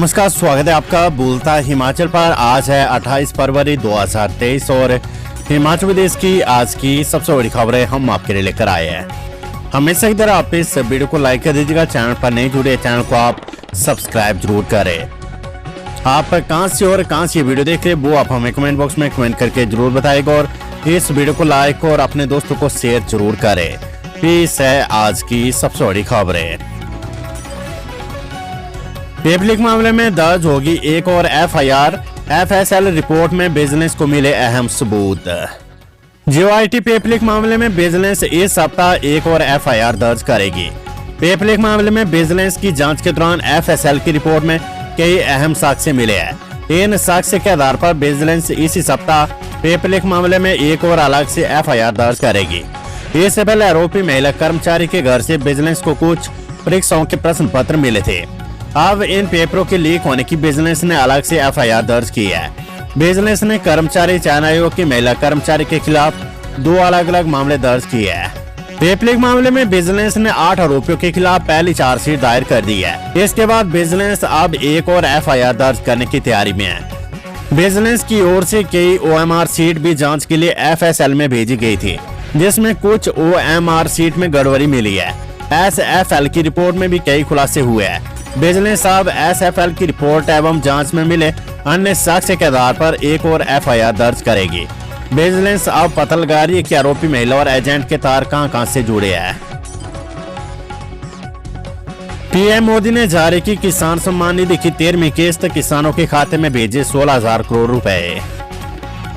नमस्कार, स्वागत है आपका बोलता हिमाचल पर। आज है 28 फरवरी 2023 और हिमाचल प्रदेश की आज की सबसे बड़ी खबरें हम आपके लिए लेकर आए हैं। हमेशा की तरह आप इस वीडियो को लाइक कर दीजिएगा। चैनल पर नहीं जुड़े चैनल को आप सब्सक्राइब जरूर करें। आप कहां से और कहां से ये वीडियो देख रहे हैं वो आप हमें कमेंट बॉक्स में कमेंट करके जरूर बताएगा और इस वीडियो को लाइक और अपने दोस्तों को शेयर जरूर करें। पेश है आज की सबसे बड़ी खबरें। पेपर लीक मामले में दर्ज होगी एक और एफआईआर। एफएसएल रिपोर्ट में विजिलेंस को मिले अहम सबूत। जीओआईटी पेपर लीक मामले में विजिलेंस इस सप्ताह एक और एफआईआर दर्ज करेगी। पेपर लीक मामले में विजिलेंस की जांच के दौरान एफएसएल की रिपोर्ट में कई अहम साक्ष्य मिले हैं। इन साक्ष्य के आधार पर विजिलेंस इसी सप्ताह पेपर लीक मामले में एक और अलग से एफआईआर दर्ज करेगी। इससे पहले आरोपी महिला कर्मचारी के घर से विजिलेंस को कुछ परीक्षाओं के प्रश्न पत्र मिले थे। अब इन पेपरों के लीक होने की विजिलेंस ने अलग से एफआईआर दर्ज की है। विजिलेंस ने कर्मचारी चयन आयोग की महिला कर्मचारी के खिलाफ 2 अलग अलग मामले दर्ज किए हैं। पेपर लीक मामले में विजिलेंस ने 8 आरोपियों के खिलाफ पहली चार्जशीट दायर कर दी है। इसके बाद विजिलेंस अब एक और एफआईआर दर्ज करने की तैयारी में है। विजिलेंस की ओर से कई ओएमआर सीट भी जांच के लिए एफएसएल में भेजी गई थी, जिसमें कुछ ओएमआर सीट में गड़बड़ी मिली है। एसएफएल की रिपोर्ट में भी कई खुलासे हुए हैं। विजिलेंस अब एसएफएल की रिपोर्ट एवं जांच में मिले अन्य साक्ष्य के आधार पर एक और एफआईआर दर्ज करेगी। विजिलेंस अब पता लगा रही है कि आरोपी महिला और एजेंट के तार कहां से जुड़े हैं। पीएम मोदी ने जारी की किसान सम्मान निधि की 13वीं किस्त, किसानों के खाते में भेजे 16,000 करोड़ रुपए।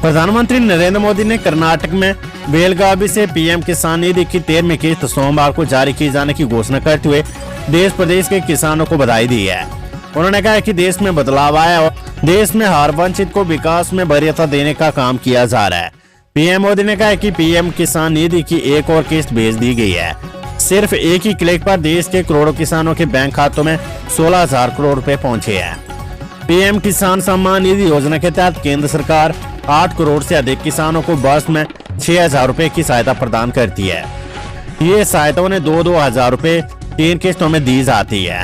प्रधानमंत्री नरेंद्र मोदी ने कर्नाटक में बेलगावी से पीएम किसान निधि की 13वीं किस्त सोमवार को जारी किए जाने की घोषणा करते हुए देश प्रदेश के किसानों को बधाई दी है। उन्होंने कहा कि देश में बदलाव आया और देश में हर वंचित को विकास में वरीयता देने का काम किया जा रहा है। पीएम मोदी ने कहा कि पीएम किसान निधि की एक और किस्त भेज दी गई है। सिर्फ एक ही क्लिक पर देश के करोड़ों किसानों के बैंक खातों में 16,000 करोड़ रुपए पहुंचे हैं। पीएम किसान सम्मान निधि योजना के तहत केंद्र सरकार 8 करोड़ से अधिक किसानों को वर्ष में 6,000 रुपए की सहायता प्रदान करती है। ये सहायता उन्हें 2-2 हजार रुपए 3 किस्तों में दी जाती है।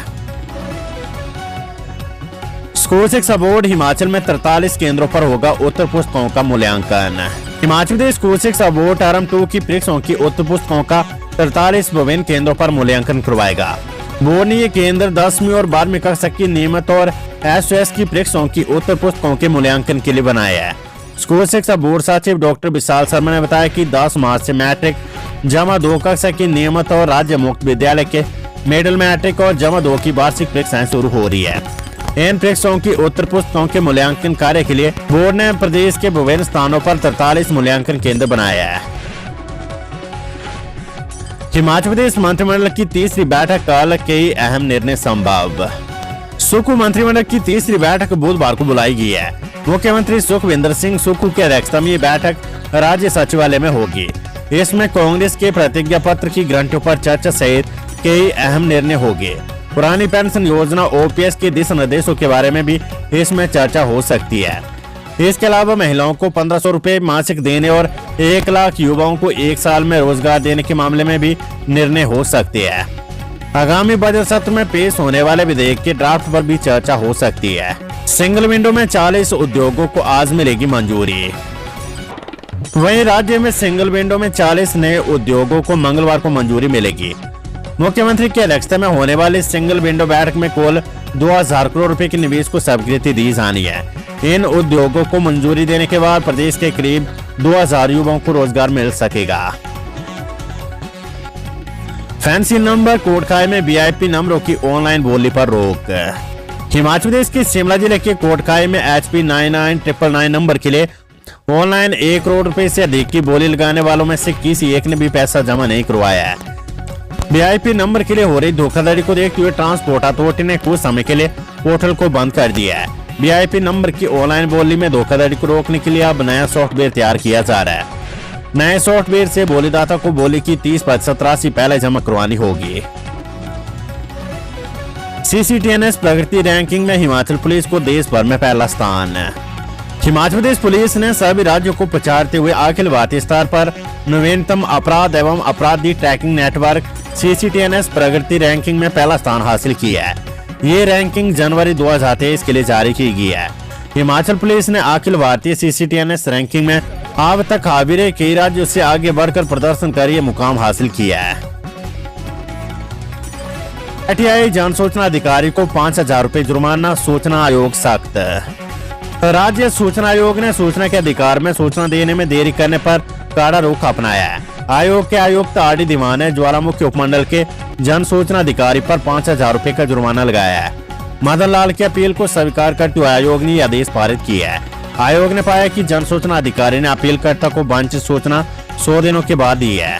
स्कूल शिक्षा बोर्ड हिमाचल में 43 केंद्रों पर होगा उत्तर पुस्तकों का मूल्यांकन। हिमाचल प्रदेश स्कूल शिक्षा बोर्ड टर्म 2 की परीक्षाओं की उत्तर पुस्तकों का 43 विभिन्न केंद्रों पर मूल्यांकन करवाएगा। बोर्ड ने ये केंद्र 10वीं और 12वीं कक्षा की नियमित और एसओएस की परीक्षाओं की उत्तर पुस्तकों के मूल्यांकन के लिए बनाया है। स्कूल शिक्षा बोर्ड सचिव डॉक्टर विशाल शर्मा ने बताया कि 10 मार्च से मैट्रिक जमा 2 कक्षा की नियमित और राज्य मुक्त विद्यालय के मिडिल मैट्रिक और जमा 2 की वार्षिक परीक्षाएं शुरू हो रही है। इन परीक्षाओं की उत्तर पुस्तकों के मूल्यांकन कार्य के लिए बोर्ड ने प्रदेश के विभिन्न स्थानों पर 43 मूल्यांकन केंद्र बनाया है। हिमाचल प्रदेश मंत्रिमंडल की तीसरी बैठक कल, कई अहम निर्णय संभव। सुक्खू मंत्रिमंडल की तीसरी बैठक बुधवार को बुलाई गई है। मुख्यमंत्री सुखविंदर सिंह सुक्खू की अध्यक्षता में ये बैठक राज्य सचिवालय में होगी। इसमें कांग्रेस के प्रतिज्ञा पत्र की गारंटियों पर चर्चा सहित कई अहम निर्णय होंगे। पुरानी पेंशन योजना ओपीएस के दिशा निर्देशों के बारे में भी इसमें चर्चा हो सकती है। इसके अलावा महिलाओं को 1,500 रुपए मासिक देने और 1 लाख युवाओं को 1 साल में रोजगार देने के मामले में भी निर्णय हो सकते हैं। आगामी बजट सत्र में पेश होने वाले विधेयक के ड्राफ्ट पर भी चर्चा हो सकती है। सिंगल विंडो में 40 उद्योगों को आज मिलेगी मंजूरी। वहीं राज्य में सिंगल विंडो में 40 नए उद्योगों को मंगलवार को मंजूरी मिलेगी। मुख्यमंत्री की अध्यक्षता में होने वाली सिंगल विंडो बैठक में कुल 2,000 करोड़ रुपए के निवेश को स्वीकृति दी जानी है। इन उद्योगों को मंजूरी देने के बाद प्रदेश के करीब 2,000 युवाओं को रोजगार मिल सकेगा। फैंसी नंबर कोटखाई में वीआईपी नंबरों की ऑनलाइन बोली पर रोक। हिमाचल प्रदेश के शिमला जिले के कोटखाई में HP 9999 नंबर के लिए ऑनलाइन 1 करोड़ रुपए से अधिक की बोली लगाने वालों में से किसी एक ने भी पैसा जमा नहीं करवाया है। वीआईपी नंबर के लिए हो रही धोखाधड़ी को देखते हुए ट्रांसपोर्ट अथॉरिटी ने कुछ समय के लिए पोर्टल को बंद कर दिया है। वीआईपी नंबर की ऑनलाइन बोली में धोखाधड़ी को रोकने के लिए अब नया सॉफ्टवेयर तैयार किया जा रहा है। नए सॉफ्टवेयर से बोलीदाता को बोली की 30% राशि पहले जमा करवानी होगी। CCTNS प्रगति रैंकिंग में हिमाचल पुलिस को देश भर में पहला स्थान। हिमाचल प्रदेश पुलिस ने सभी राज्यों को पछाड़ते हुए अखिल भारतीय स्तर पर नवीनतम अपराध एवं अपराधी ट्रैकिंग नेटवर्क CCTNS प्रगति रैंकिंग में पहला स्थान हासिल किया है। ये रैंकिंग जनवरी 2023 के लिए जारी की गई है। हिमाचल पुलिस ने अखिल भारतीय CCTNS रैंकिंग में अब तक हाबिर कई राज्यों से आगे बढ़कर प्रदर्शन कर ये मुकाम हासिल किया है। आरटीआई जन सूचना अधिकारी को 5,000 रुपए जुर्माना, सूचना आयोग सख्त। राज्य सूचना आयोग ने सूचना के अधिकार में सूचना देने में देरी करने पर कड़ा रुख अपनाया है। आयोग के आयुक्त RD दीवान ने ज्वालामुखी उपमंडल के जन सूचना अधिकारी पर 5,000 रुपए का जुर्माना लगाया है। मदन लाल की अपील को स्वीकार करते हुए आयोग ने यह आदेश पारित किया है। आयोग ने पाया कि जन सूचना अधिकारी ने अपीलकर्ता को वंचित सूचना 100 दिनों के बाद दी है।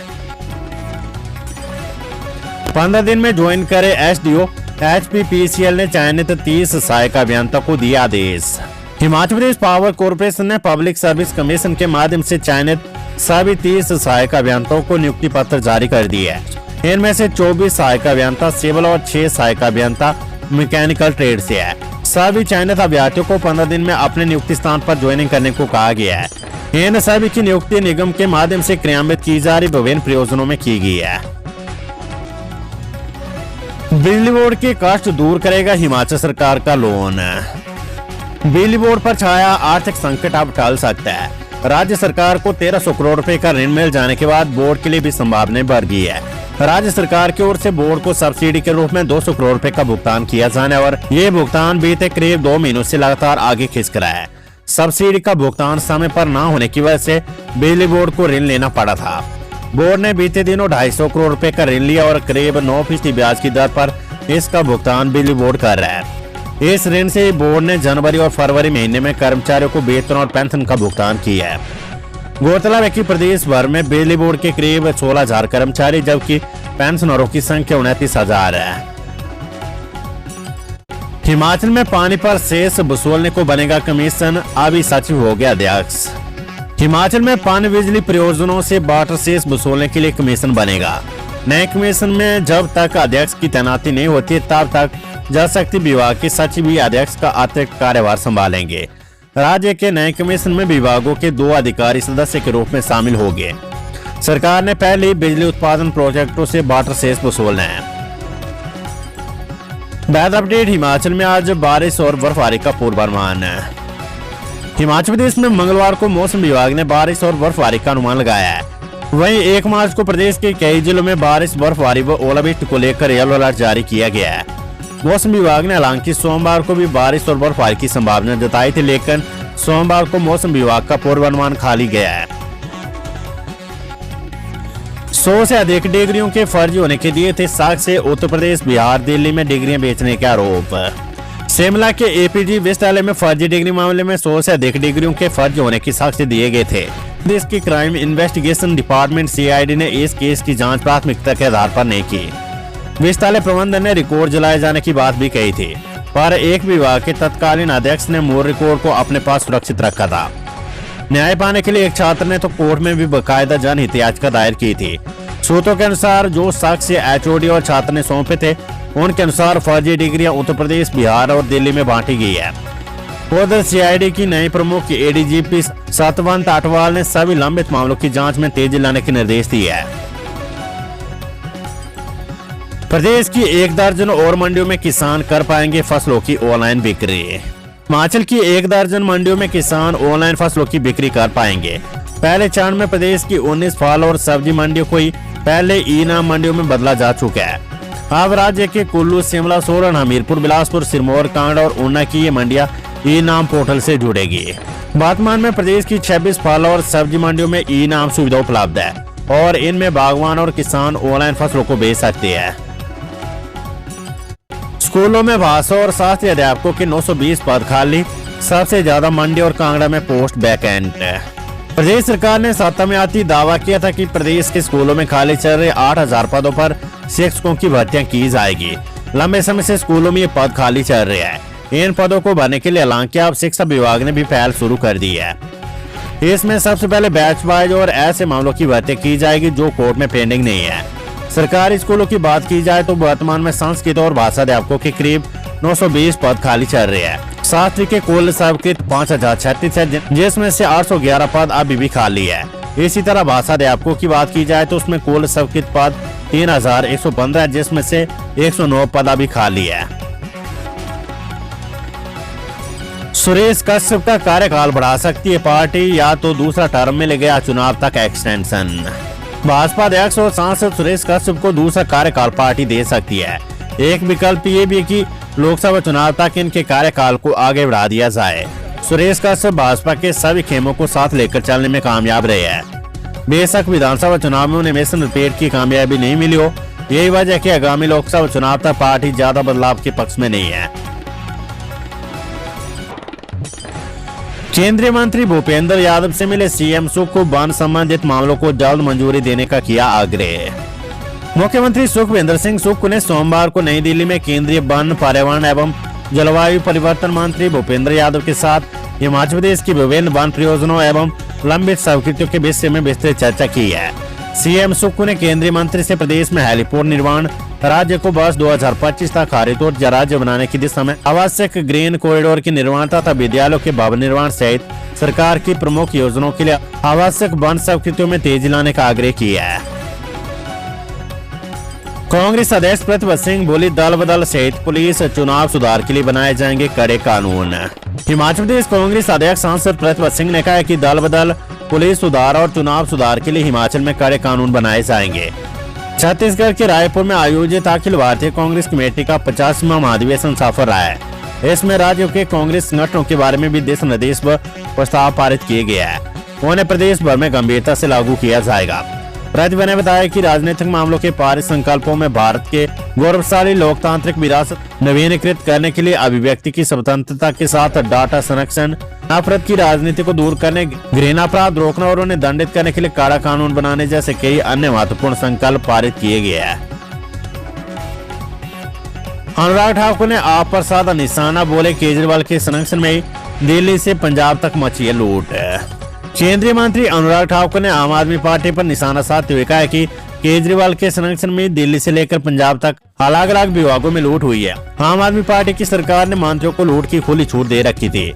15 दिन में ज्वाइन करे SDO, HPPCL ने चयनित 30 सहायक अभियंता को दिया आदेश। हिमाचल प्रदेश पावर कॉर्पोरेशन ने पब्लिक सर्विस कमीशन के माध्यम से चयनित सभी 30 सहायक अभियंताओं को नियुक्ति पत्र जारी कर दिए है। इनमें से 24 सहायक अभियंता सिविल और 6 सहायक अभियंता मैकेनिकल ट्रेड से है। सभी चयनित अभ्यर्थियों को 15 दिन में अपने नियुक्ति स्थान पर ज्वाइनिंग करने को कहा गया है। इन सभी की नियुक्ति निगम के माध्यम से क्रियान्वित की जा रही विभिन्न प्रयोजनों में की गई है। बिजली बोर्ड के कष्ट दूर करेगा हिमाचल सरकार का लोन। बिजली बोर्ड पर छाया आर्थिक संकट अब टल सकता है। राज्य सरकार को 1300 करोड़ रुपए का ऋण मिल जाने के बाद बोर्ड के लिए भी संभावनाएं बढ़ गई है। राज्य सरकार की ओर से बोर्ड को सब्सिडी के रूप में 200 करोड़ रुपए का भुगतान किया जाने और ये भुगतान बीते करीब 2 महीनों से लगातार आगे खिंच रहा है। सब्सिडी का भुगतान समय पर न होने की वजह से बिजली बोर्ड को ऋण लेना पड़ा था। बोर्ड ने बीते दिनों 250 करोड़ रुपए का ऋण लिया और करीब 9% ब्याज की दर पर इसका भुगतान बिजली बोर्ड कर रहा है। इस ऋण से बोर्ड ने जनवरी और फरवरी महीने में कर्मचारियों को वेतन और पेंशन का भुगतान किया है। गौरतलब है कि प्रदेश भर में बिजली बोर्ड के करीब 16,000 कर्मचारी जबकि पेंशनरों की संख्या 29,000 है। हिमाचल में पानी पर सेस वसूलने को बनेगा कमीशन, अभी सचिव हो गया अध्यक्ष। हिमाचल में पानी बिजली परियोजनाओं से वाटर सेस वसूलने के लिए कमीशन बनेगा। नए कमीशन में जब तक अध्यक्ष की तैनाती नहीं होती तब तक जल शक्ति विभाग के सचिव ही अध्यक्ष का अतिरिक्त कार्यभार संभालेंगे। राज्य के नए कमीशन में विभागों के 2 अधिकारी सदस्य के रूप में शामिल होंगे। सरकार ने पहले ही बिजली उत्पादन प्रोजेक्टों से वाटर सेस वसूलना है। Weather update. हिमाचल में आज बारिश और बर्फबारी का पूर्वानुमान। हिमाचल प्रदेश में मंगलवार को मौसम विभाग ने बारिश और बर्फबारी का अनुमान लगाया है। वहीं 1 मार्च को प्रदेश के कई जिलों में बारिश, बर्फबारी व ओलावृष्टि को लेकर येलो अलर्ट जारी किया गया है। मौसम विभाग ने हालांकि सोमवार को भी बारिश और बर्फबारी की संभावना जताई थी, लेकिन सोमवार को मौसम विभाग का पूर्वानुमान खाली गया है। 100 से अधिक डिग्रियों के फर्जी होने के दिए थे साक्ष्य से उत्तर प्रदेश, बिहार, दिल्ली में डिग्रियां बेचने के आरोप। शिमला के APG विश्वविद्यालय में फर्जी डिग्री मामले में 100 से अधिक डिग्रियों के फर्जी होने की साक्ष्य दिए गए थे। प्रदेश की क्राइम इन्वेस्टिगेशन डिपार्टमेंट CID ने इस केस की जांच प्राथमिकता के आधार पर नहीं की। विश्वविद्यालय प्रबंधन ने रिकॉर्ड जलाए जाने की बात भी कही थी, पर एक विभाग के तत्कालीन अध्यक्ष ने मूल रिकॉर्ड को अपने पास सुरक्षित रखा था। न्याय पाने के लिए एक छात्र ने तो कोर्ट में भी बकायदा जनहित याचिका दायर की थी। सूत्रों के अनुसार जो साक्ष्य HOD और छात्र ने सौंपे थे उनके अनुसार फर्जी डिग्रियां उत्तर प्रदेश, बिहार और दिल्ली में बांटी गई है। उधर CID की नई प्रमुख ADGP सतवंत अटवाल ने सभी लंबित मामलों की जांच में तेजी लाने के निर्देश दिए हैं। प्रदेश की 1 दर्जन और मंडियों में किसान कर पाएंगे फसलों की ऑनलाइन बिक्री। हिमाचल की 1 दर्जन मंडियों में किसान ऑनलाइन फसलों की बिक्री कर पाएंगे। पहले चरण में प्रदेश की 19 फल और सब्जी मंडियों को ही पहले ई-नाम मंडियों में बदला जा चुका है। अब राज्य के कुल्लू, शिमला, सोलन, हमीरपुर, बिलासपुर, सिरमौर, कांगड़ा और ऊना की ये मंडियां ई-नाम पोर्टल से जुड़ेगी। वर्तमान में प्रदेश की 26 फल और सब्जी मंडियों में ई-नाम सुविधा उपलब्ध है और इनमें बागवान और किसान ऑनलाइन फसलों को बेच सकते हैं। स्कूलों में भाषा और शास्त्रीय अध्यापकों के 920 पद खाली, सबसे ज्यादा मंडी और कांगड़ा में पोस्ट वैकेंट। प्रदेश सरकार ने सत्ता में आती दावा किया था कि प्रदेश के स्कूलों में खाली चल रहे 8,000 पदों पर शिक्षकों की भर्तियां की जाएगी। लंबे समय से स्कूलों में ये पद खाली चल रहे हैं। इन पदों को भरने के लिए हालांकि अब शिक्षा विभाग ने भी पहल शुरू कर दी है। इसमें सबसे पहले बैच वाइज और ऐसे मामलों की भर्ती की जाएगी जो कोर्ट में पेंडिंग नहीं है। सरकारी स्कूलों की बात की जाए तो वर्तमान में संस्कृत और भाषा अध्यापकों के करीब 920 पद खाली चल रहे हैं। शास्त्री के कुल संस्कृत 5,036 है, जिसमें से 811 पद अभी भी खाली है। इसी तरह भाषा अध्यापकों की बात की जाए तो उसमें कुल संस्कृत पद 3,115 है, जिसमें से 109 पद अभी खाली है। सुरेश कश्यप का कार्यकाल बढ़ा सकती है पार्टी, या तो दूसरा टर्म में ले गया चुनाव तक एक्सटेंशन। भाजपा अध्यक्ष और सांसद सुरेश कश्यप को दूसरा कार्यकाल पार्टी दे सकती है। एक विकल्प ये भी कि लोकसभा चुनाव तक इनके कार्यकाल को आगे बढ़ा दिया जाए। सुरेश कश्यप भाजपा के सभी खेमों को साथ लेकर चलने में कामयाब रहे हैं। बेशक विधानसभा चुनाव में उन्हें मिशन रिपीट की कामयाबी नहीं मिली हो, यही वजह है कि आगामी लोकसभा चुनाव तक पार्टी ज्यादा बदलाव के पक्ष में नहीं है। केंद्रीय मंत्री भूपेंद्र यादव से मिले सीएम सुख को वन संबंधित मामलों को जल्द मंजूरी देने का किया आग्रह। मुख्यमंत्री सुखविंदर सिंह सुक्खू ने सोमवार को नई दिल्ली में केंद्रीय वन, पर्यावरण एवं जलवायु परिवर्तन मंत्री भूपेंद्र यादव के साथ हिमाचल प्रदेश की विभिन्न वन परियोजनाओं एवं लंबित स्वीकृतियों के विषय में विस्तृत चर्चा की है। सीएम सुक्खू ने केंद्रीय मंत्री से प्रदेश में हेलीपोर्ट निर्माण, राज्य को वर्ष 2025 तक हरित राज्य बनाने की दिशा में आवश्यक ग्रीन कॉरिडोर के निर्माण तथा विद्यालयों के भवन निर्माण सहित सरकार की प्रमुख योजनाओं के लिए आवश्यक वन स्वीकृतियों में तेजी लाने का आग्रह किया है। कांग्रेस अध्यक्ष प्रतिभा सिंह बोली, दल बदल सहित पुलिस चुनाव सुधार के लिए बनाए जाएंगे कड़े कानून। हिमाचल प्रदेश कांग्रेस अध्यक्ष सांसद प्रतिभा सिंह ने कहा है कि दल बदल, पुलिस सुधार और चुनाव सुधार के लिए हिमाचल में कड़े कानून बनाए जाएंगे। छत्तीसगढ़ के रायपुर में आयोजित अखिल भारतीय कांग्रेस कमेटी का 50वां महाधिवेशन सफल रहा है। इसमें राज्यों के कांग्रेस संगठनों के बारे में भी दिशा निर्देश व प्रस्ताव पारित किए गए हैं। उन्हें प्रदेश भर में गंभीरता से लागू किया जाएगा। प्रतिभा ने बताया कि राजनीतिक मामलों के पारित संकल्पों में भारत के गौरवशाली लोकतांत्रिक विरासत नवीनीकृत करने के लिए अभिव्यक्ति की स्वतंत्रता के साथ डाटा संरक्षण, नफरत की राजनीति को दूर करने, घृणा अपराध रोकना और उन्हें दंडित करने के लिए कड़ा कानून बनाने जैसे कई अन्य महत्वपूर्ण संकल्प पारित किए गए हैं। अनुराग ठाकुर ने आप पर साधा निशाना, बोले केजरीवाल के संरक्षण में दिल्ली से पंजाब तक मची है लूट। केंद्रीय मंत्री अनुराग ठाकुर ने आम आदमी पार्टी पर निशाना साधते हुए कहा है कि केजरीवाल के संरक्षण में दिल्ली से लेकर पंजाब तक अलग अलग विभागों में लूट हुई है। आम आदमी पार्टी की सरकार ने मंत्रियों को लूट की खुली छूट दे रखी थी।